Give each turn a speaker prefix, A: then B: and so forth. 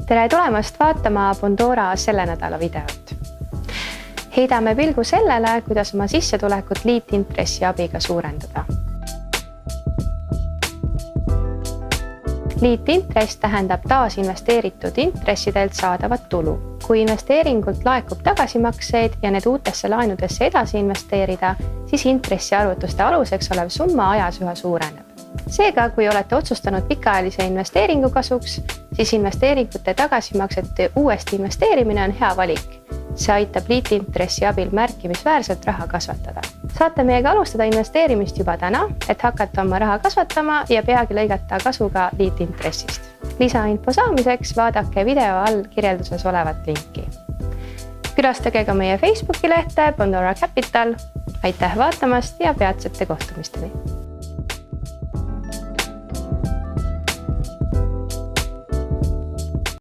A: Tere tulemast vaatama Bondora selle nädala videot. Heidame pilgu sellele, kuidas oma sissetulekut liitintressi abiga suurendada. Liitintress tähendab taas investeeritud intressidelt saadavat tulu. Kui investeeringult laekub tagasimakseid ja need uutesse laenudesse edasi investeerida, siis intressi arvutuste aluseks olev summa ajas üha suureneb. Seega, kui olete otsustanud pikaajalise investeeringu kasuks, siis investeeringute tagasimaksete uuesti investeerimine on hea valik. See aitab liitintressi abil märkimisväärselt raha kasvatada. Saate meiega alustada investeerimist juba täna, et hakata oma raha kasvatama ja peagi lõigata kasu ka liitintressist. Lisainfo saamiseks vaadake video all kirjelduses olevat linki. Külastage ka meie Facebooki lehte Bondora Capital. Aitäh vaatamast ja peatsete kohtumisteni!